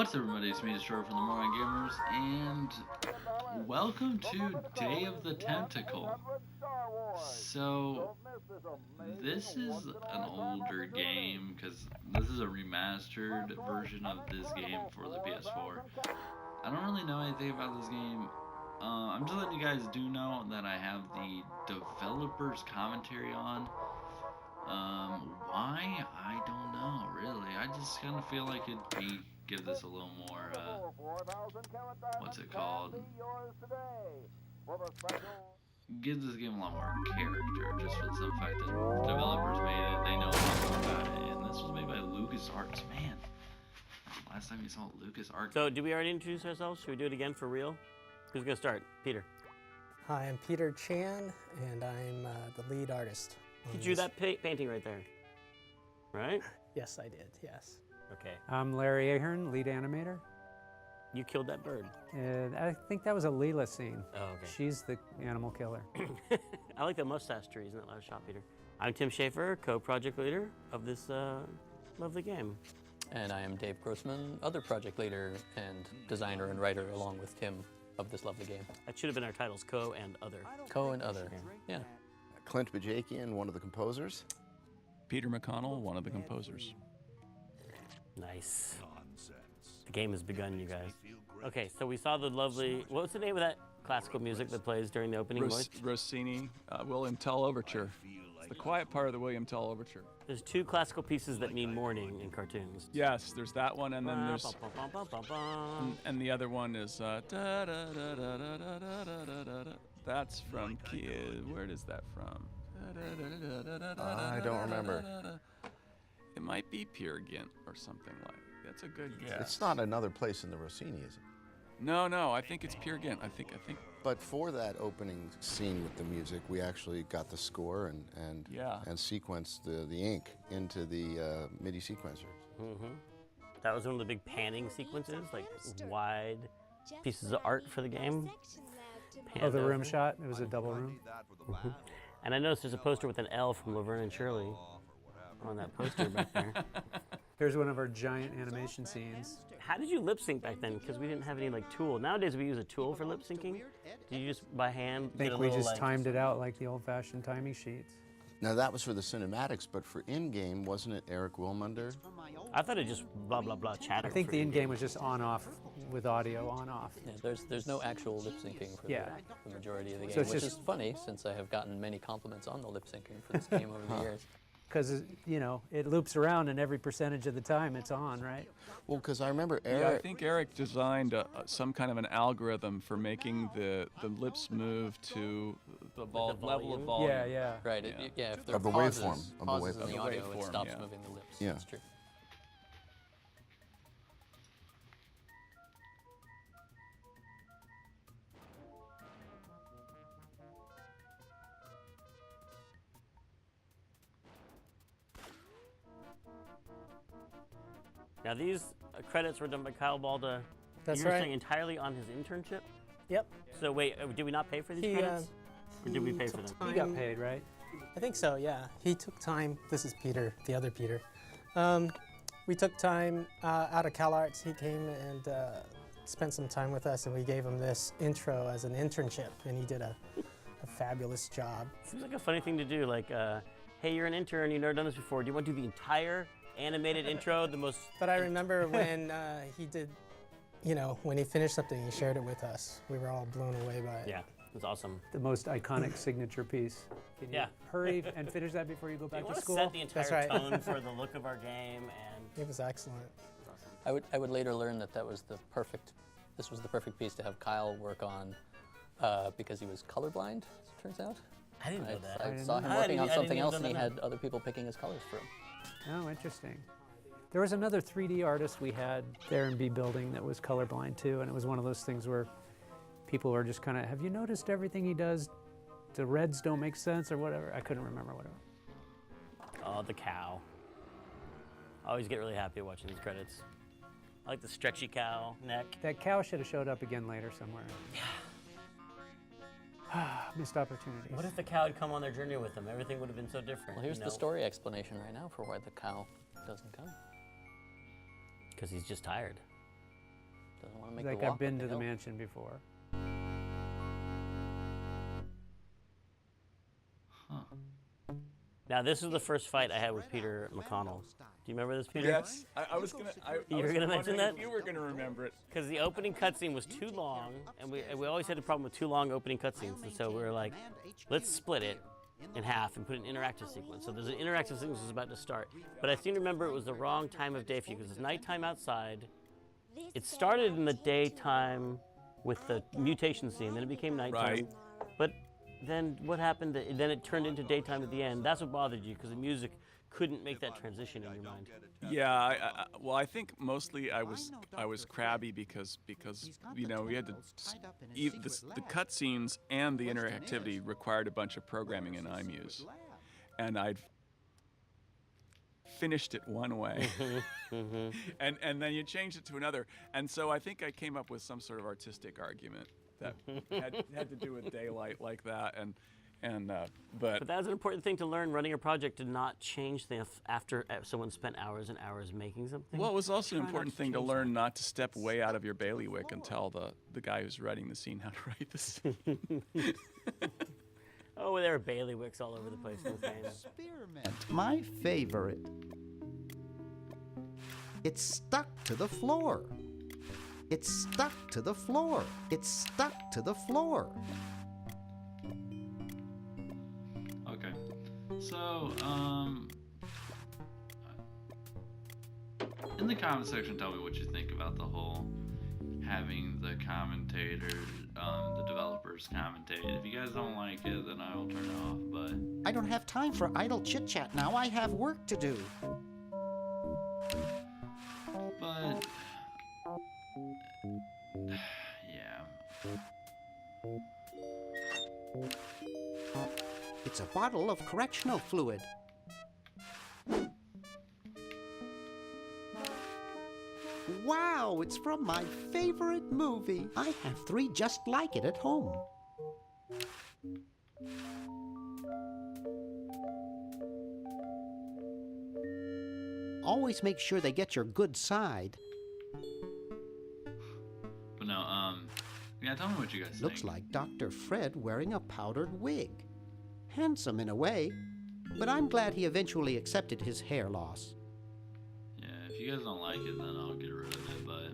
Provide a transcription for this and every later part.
What's up, everybody? It's me, Shore from the Moron Gamers, and welcome to Day of the Tentacle. So, this is an older game, because this is a remastered version of this game for the PS4. I don't really know anything about this game. I'm just letting you guys do know that I have the developer's commentary on. Why? I don't know, really. I just kind of feel like it'd give this a little more, what's it called? Gives this game a lot more character, just for the simple fact that the developers made it, they know a lot about it, and this was made by LucasArts. Man, last time you saw LucasArts. So, did we already introduce ourselves? Should we do it again for real? Who's gonna start? Peter. Hi, I'm Peter Chan, and I'm the lead artist. You drew that painting right there, right? Yes, I did, yes. Okay. I'm Larry Ahern, lead animator. You killed that bird. I think that was a Leela scene. Oh, okay. She's the animal killer. I like the mustache tree, isn't that loud shot, Peter? I'm Tim Schaefer, co-project leader of this lovely game. And I am Dave Grossman, other project leader and designer and writer along with Tim of this lovely game. That should have been our titles, co and other. Co and other, yeah. Clint Bajakian, one of the composers. Peter McConnell, one of the composers. Nice. The game has begun, you guys. Okay, so we saw the lovely, what was the name of that classical music that plays during the opening voice? Rossini, William Tell Overture. It's the quiet part of the William Tell Overture. There's two classical pieces that mean morning in cartoons. Yes, there's that one, and then there's, and the other one is that's from Kid. Where is that from? I don't remember. It might be Peer Gynt or something like. That's a good guess. It's not another place in the Rossini, is it? No, I think it's Peer Gynt. I think. But for that opening scene with the music, we actually got the score and sequenced the ink into the MIDI sequencers. Mm-hmm. That was one of the big panning sequences, like wide pieces of art for the game. Oh, the room shot? It was a double room. Mm-hmm. And I noticed there's a poster with an L from Laverne and Shirley on that poster back there. Here's one of our giant animation scenes. How did you lip sync back then? Because we didn't have any like tool. Nowadays we use a tool for lip syncing. Did you just by hand? I think we just timed it out like the old-fashioned timing sheets. Now that was for the cinematics, but for in-game, wasn't it Eric Wilmunder? I thought it just blah blah blah chatter. I think the in-game was just on-off with audio on-off. Yeah, there's no actual lip syncing for the majority of the game, So it's which just is funny since I have gotten many compliments on the lip syncing for this game over the years. Because, you know, it loops around and every percentage of the time it's on, right? Well, because I remember Eric. Yeah, I think Eric designed some kind of an algorithm for making the lips move to the level of volume. Yeah. Right. Yeah. If there are Of the pauses, waveform, of the pauses in waveform. the audio, Waveform, it stops yeah. moving the lips. Yeah. That's true. Now these credits were done by Kyle Balda. That's You're right. saying entirely on his internship? Yep. So wait, did we not pay for these credits? Or did we pay for them? You got paid, right? I think so, yeah. He took time. This is Peter, the other Peter. We took time out of CalArts. He came and spent some time with us, and we gave him this intro as an internship, and he did a fabulous job. Seems like a funny thing to do, like, hey, you're an intern, you've never done this before. Do you want to do the entire animated intro, the most... But I remember when he did, you know, when he finished something, he shared it with us. We were all blown away by it. Yeah, it was awesome. The most iconic signature piece. Can you hurry and finish that before you go back to school? Set the entire That's right. tone for the look of our game, and It was excellent. I would later learn that this was the perfect piece to have Kyle work on because he was colorblind, as it turns out. I didn't know that. I saw him I working on didn't something even else know and he that. had other people picking his colors for him. Oh, interesting. There was another 3D artist we had there in B building that was colorblind too, and it was one of those things where people were just kind of, have you noticed everything he does? The reds don't make sense or whatever. I couldn't remember what it was. Oh, the cow. I always get really happy watching these credits. I like the stretchy cow neck. That cow should have showed up again later somewhere. Yeah. Missed opportunities. What if the cow had come on their journey with them? Everything would have been so different. Well, here's you the know? story explanation right now for why the cow doesn't come. Because he's just tired. Doesn't want to make Like the walk I've been up to the hill. mansion before. Now, this is the first fight I had with Peter McConnell. Do you remember this, Peter? Yes, I was gonna. You were gonna mention that? If you were gonna remember it. Because the opening cutscene was too long, and we always had a problem with too long opening cutscenes, and so we were like, let's split it in half and put an interactive sequence. So there's an interactive sequence that's about to start, but I seem to remember it was the wrong time of day for you because it's nighttime outside. It started in the daytime with the mutation scene, then it became nighttime. Right. But then what happened? Then it turned into daytime at the end. That's what bothered you because the music couldn't make that transition in your mind. Yeah, well, I think mostly I was crabby because you know we had to the cutscenes and the interactivity required a bunch of programming in iMuse, and I'd finished it one way, and then you changed it to another, and so I think I came up with some sort of artistic argument that had to do with daylight like that, but that's an important thing to learn running a project, to not change things after someone spent hours and hours making something. well, it was also an important thing to learn not to step way out of your bailiwick and tell the guy who's writing the scene how to write the scene. Oh, there are bailiwicks all over the place in this game. Experiment, my favorite. It's stuck to the floor. It's stuck to the floor. It's stuck to the floor. Okay. So, in the comment section, tell me what you think about the whole having the commentators, the developers commentate. If you guys don't like it, then I will turn it off, but... I don't have time for idle chit-chat now. I have work to do. But... yeah. It's a bottle of correctional fluid. Wow, it's from my favorite movie. I have 3 just like it at home. Always make sure they get your good side. But no, yeah, tell me what you guys think. Looks like Dr. Fred wearing a powdered wig. Handsome in a way, but I'm glad he eventually accepted his hair loss. Yeah, if you guys don't like it, then I'll get rid of it, but...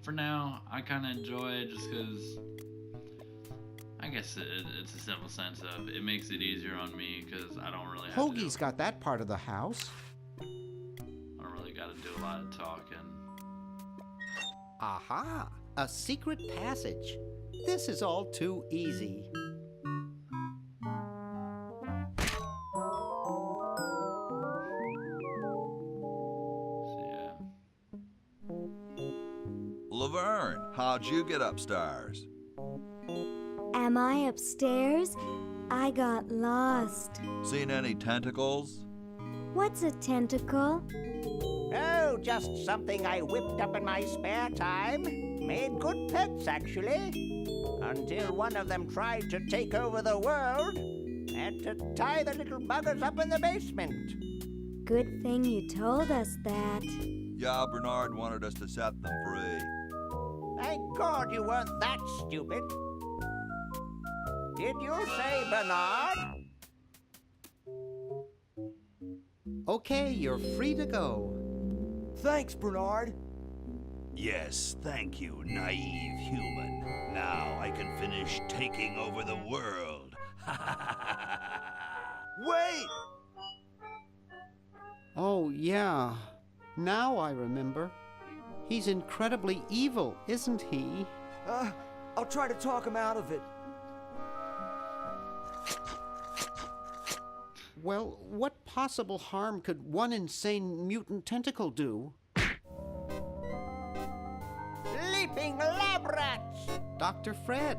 for now, I kind of enjoy it just because... I guess it's a simple sense of it makes it easier on me because I don't really have Hoagie's got that part of the house. I don't really got to do a lot of talking. Aha! A secret passage. This is all too easy. So yeah. Laverne, how'd you get upstairs? Am I upstairs? I got lost. Seen any tentacles? What's a tentacle? Oh, just something I whipped up in my spare time. Made good pets, actually. Until one of them tried to take over the world. Had to tie the little buggers up in the basement. Good thing you told us that. Yeah, Bernard wanted us to set them free. Thank God you weren't that stupid. Did you say Bernard? Okay, you're free to go. Thanks, Bernard. Yes, thank you, naive human. Now I can finish taking over the world. Wait! Oh, yeah. Now I remember. He's incredibly evil, isn't he? I'll try to talk him out of it. Well, what possible harm could one insane mutant tentacle do? Leaping lab rats! Dr. Fred.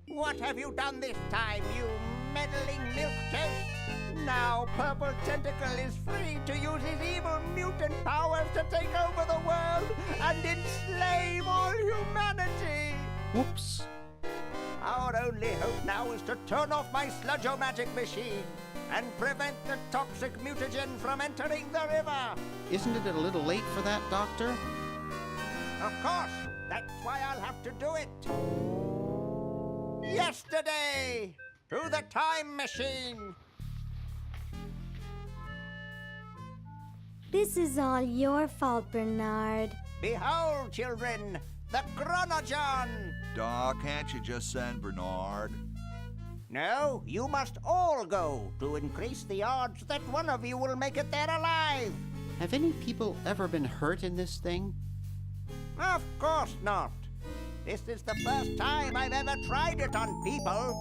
What have you done this time, you meddling milk toast? Now Purple Tentacle is free to use his evil mutant powers to take over the world and enslave all humanity! Whoops. Our only hope now is to turn off my sludge-o-magic machine and prevent the toxic mutagen from entering the river. Isn't it a little late for that, Doctor? Of course, that's why I'll have to do it. Yesterday, through the time machine. This is all your fault, Bernard. Behold, children, the Chronogon. Doc, can't you just send Bernard? No, you must all go to increase the odds that one of you will make it there alive. Have any people ever been hurt in this thing? Of course not. This is the first time I've ever tried it on people.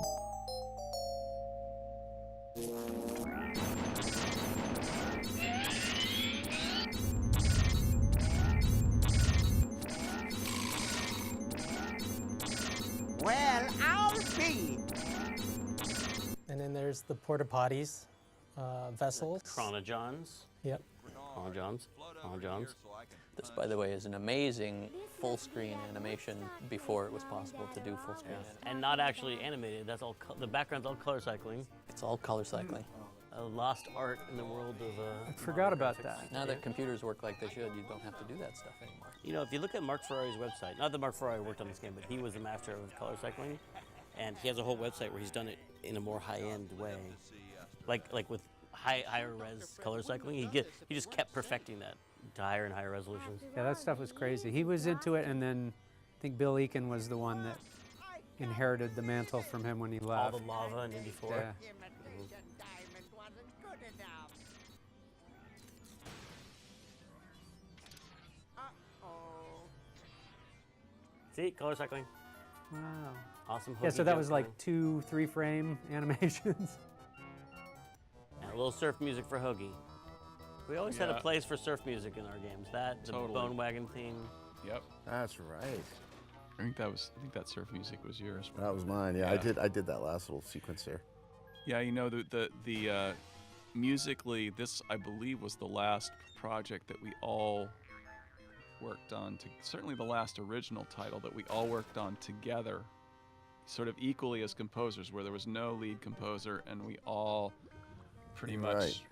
Well, I'll be. And then there's the porta potties, vessels. Chronojons. Yep. Chronojons. This, by the way, is an amazing full-screen animation before it was possible to do full-screen animation. And not actually animated. That's all. The background's all color cycling. It's all color cycling. A lost art in the world of. I forgot about that. Now that computers work like they should, you don't have to do that stuff anymore. You know, if you look at Mark Ferrari's website, not that Mark Ferrari worked on this game, but he was a master of color cycling, and he has a whole website where he's done it in a more high-end way, like with higher res color cycling. He just kept perfecting that to higher and higher resolutions. Yeah, that stuff was crazy. He was into it, and then I think Bill Eakin was the one that inherited the mantle from him when he left. All the lava in '84. Yeah. See, color cycling. Wow. Awesome. Yeah, so that was like cycling. 2 3-frame animations. And a little surf music for Hoagie. We always had a place for surf music in our games. That, the Bone Wagon theme. Yep. That's right. I think that surf music was yours. That was mine. Yeah, I did that last little sequence there. Yeah, you know, the musically, this I believe was the last project that we all worked on. Certainly the last original title that we all worked on together, sort of equally as composers, where there was no lead composer and we all pretty much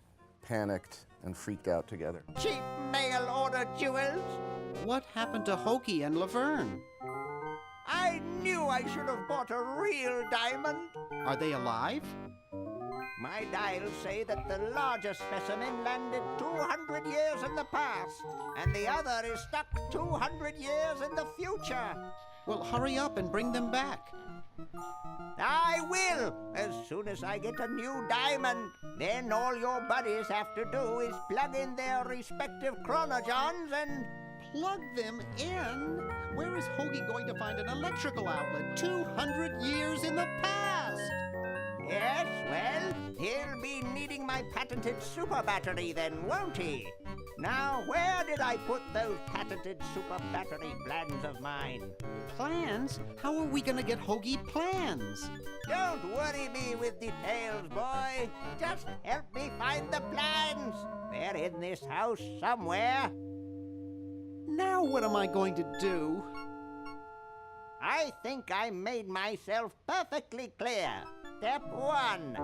panicked and freaked out together. Cheap mail order jewels. What happened to Hoagie and Laverne? I knew I should have bought a real diamond. Are they alive? My dials say that the larger specimen landed 200 years in the past, and the other is stuck 200 years in the future. Well, hurry up and bring them back. I will, as soon as I get a new diamond. Then all your buddies have to do is plug in their respective chronojons and... Plug them in? Where is Hoagie going to find an electrical outlet 200 years in the past? Yes, well, he'll be needing my patented super battery then, won't he? Now, where did I put those patented super battery plans of mine? Plans? How are we gonna get Hoagie plans? Don't worry me with details, boy. Just help me find the plans. They're in this house somewhere. Now what am I going to do? I think I made myself perfectly clear. Step 1,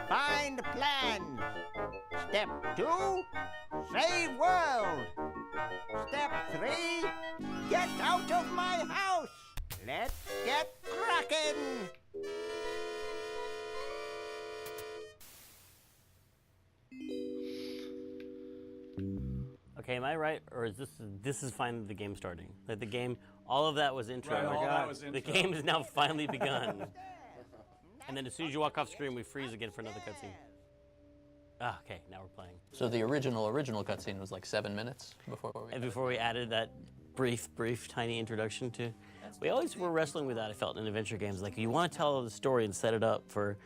find plans. Step 2, save world. Step 3, get out of my house. Let's get cracking. Okay, am I right, or is this is finally the game starting? Like the game, all of that was intro. Right, all that was intro. The game has now finally begun. And then as soon as you walk off screen, we freeze again for another cutscene. Ah, okay, now we're playing. So the original cutscene was like 7 minutes before we added that brief, tiny introduction to. We always were wrestling with that. I felt in adventure games, like you want to tell the story and set it up for,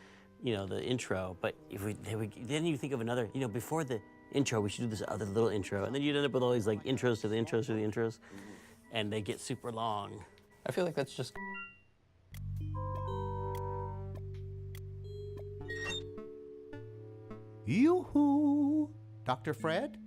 the intro. But then you think of another, before the intro, we should do this other little intro, and then you'd end up with all these like intros to the intros to the intros, and they get super long. I feel like that's just. Yoo-hoo! Dr. Fred?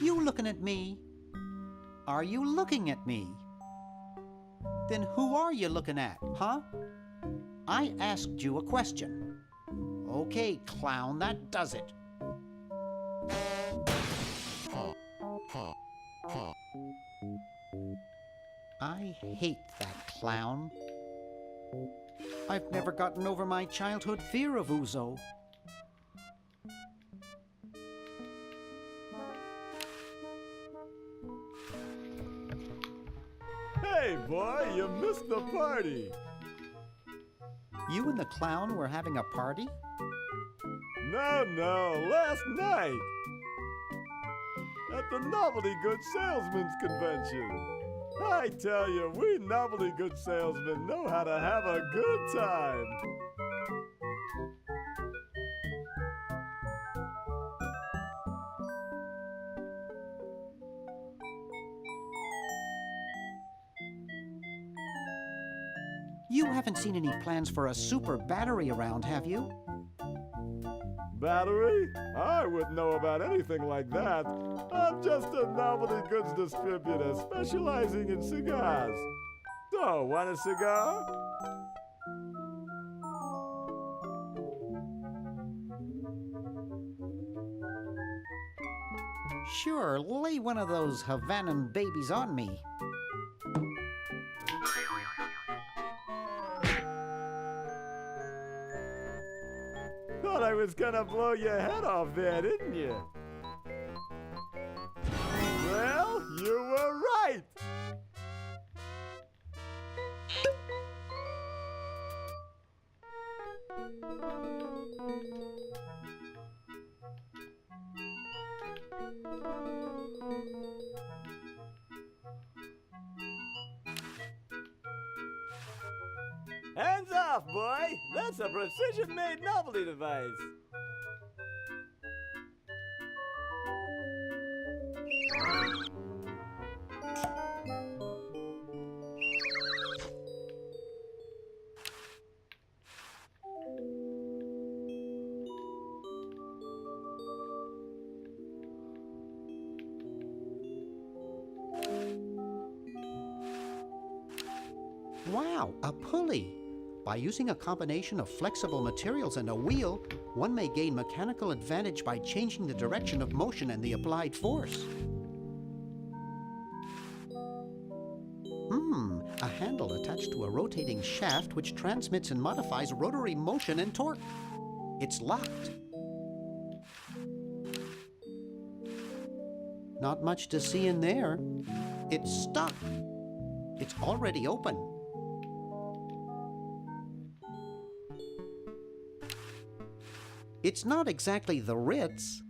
You looking at me? Are you looking at me? Then who are you looking at, huh? I asked you a question. Okay, clown, that does it. I hate that clown. I've never gotten over my childhood fear of Uzo. Hey, boy, you missed the party. You and the clown were having a party? No, last night. At the Novelty Goods Salesmen's Convention. I tell you, we novelty goods salesmen know how to have a good time. You haven't seen any plans for a super battery around, have you? Battery? I wouldn't know about anything like that. I'm just a novelty goods distributor specializing in cigars. So, want a cigar? Sure, lay one of those Havanan babies on me. Thought I was gonna blow your head off there, didn't you? Well, you were right! Hands off, boy! That's a precision-made novelty device. Wow, a pulley! By using a combination of flexible materials and a wheel, one may gain mechanical advantage by changing the direction of motion and the applied force. A handle attached to a rotating shaft which transmits and modifies rotary motion and torque. It's locked. Not much to see in there. It's stuck. It's already open. It's not exactly the Ritz.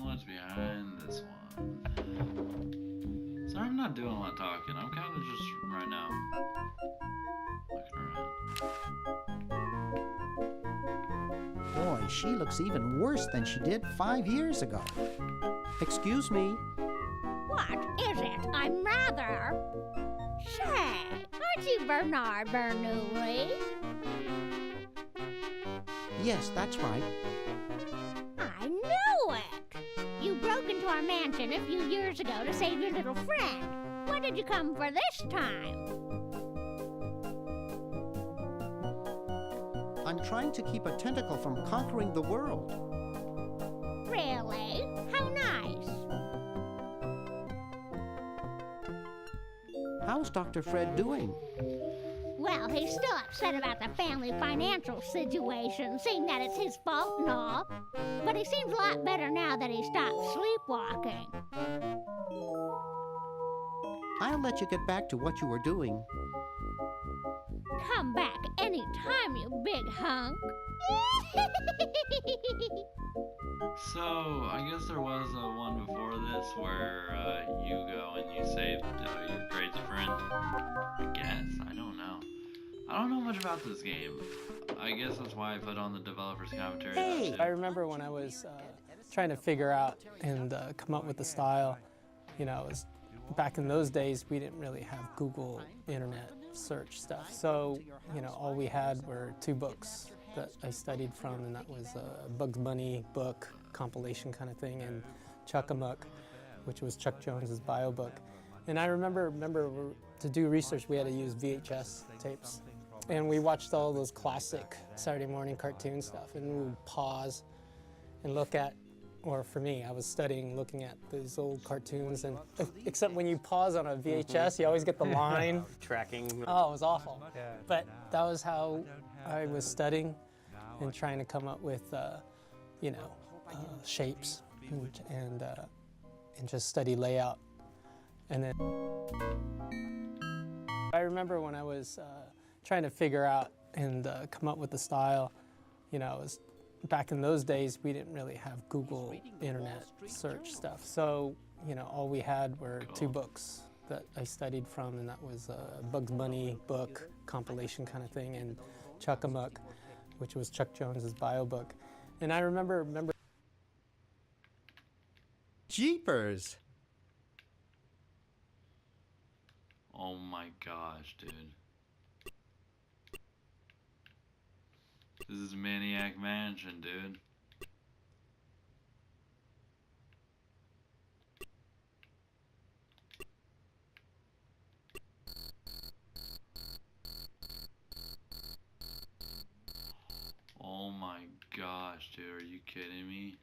What's behind this one? So I'm not doing a lot of talking. I'm kind of just right now looking around. Boy, she looks even worse than she did 5 years ago. Excuse me. What is it? I'm rather... Say, aren't you Bernard Bernoulli? Yes, that's right. I knew it! You broke into our mansion a few years ago to save your little friend. What did you come for this time? I'm trying to keep a tentacle from conquering the world. Really? How nice. How's Dr. Fred doing? Well, he's still upset about the family financial situation, seeing that it's his fault and all. But he seems a lot better now that he stopped sleepwalking. I'll let you get back to what you were doing. Come back anytime, you big hunk. So, I guess there was one before this where you go and you save your crazy friend. I guess. I don't know. I don't know much about this game. I guess that's why I put on the developer's commentary. Hey! I remember when I was trying to figure out and come up with the style, you know, it was back in those days, we didn't really have Google internet search stuff. So, you know, all we had were 2 books that I studied from, and that was a Bugs Bunny book, compilation kind of thing, and Chuck-a-Muck, which was Chuck Jones's bio book. And I remember to do research, we had to use VHS tapes. And we watched all those classic Saturday morning cartoon stuff, and we would pause and look at, or for me, I was studying, looking at these old cartoons, and except when you pause on a VHS, you always get the line. Tracking. Oh, it was awful. Yeah. But that was how I was studying and trying to come up with, you know, shapes and just study layout. And then I remember when I was trying to figure out and come up with the style, you know, it was back in those days, we didn't really have Google internet search stuff. So, you know, all we had were 2 books that I studied from, and that was a Bugs Bunny book, compilation kind of thing, and Chuck-a-Muck, which was Chuck Jones's bio book. And I remember Jeepers! Oh my gosh, dude. This is Maniac Mansion, dude. Oh my gosh, dude, are you kidding me?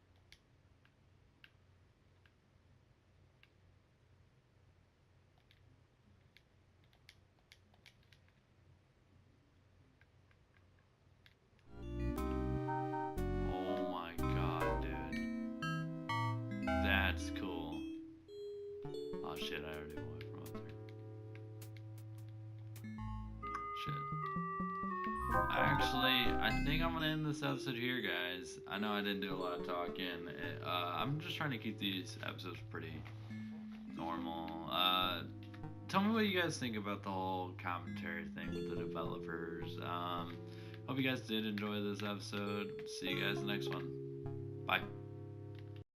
Oh my god, dude. That's cool. Oh shit, I already went from up there. Shit. Actually, I think I'm gonna end this episode here, guys. I know I didn't do a lot of talking. I'm just trying to keep these episodes pretty normal. Tell me what you guys think about the whole commentary thing with the developers. Hope you guys did enjoy this episode. See you guys in the next one. Bye.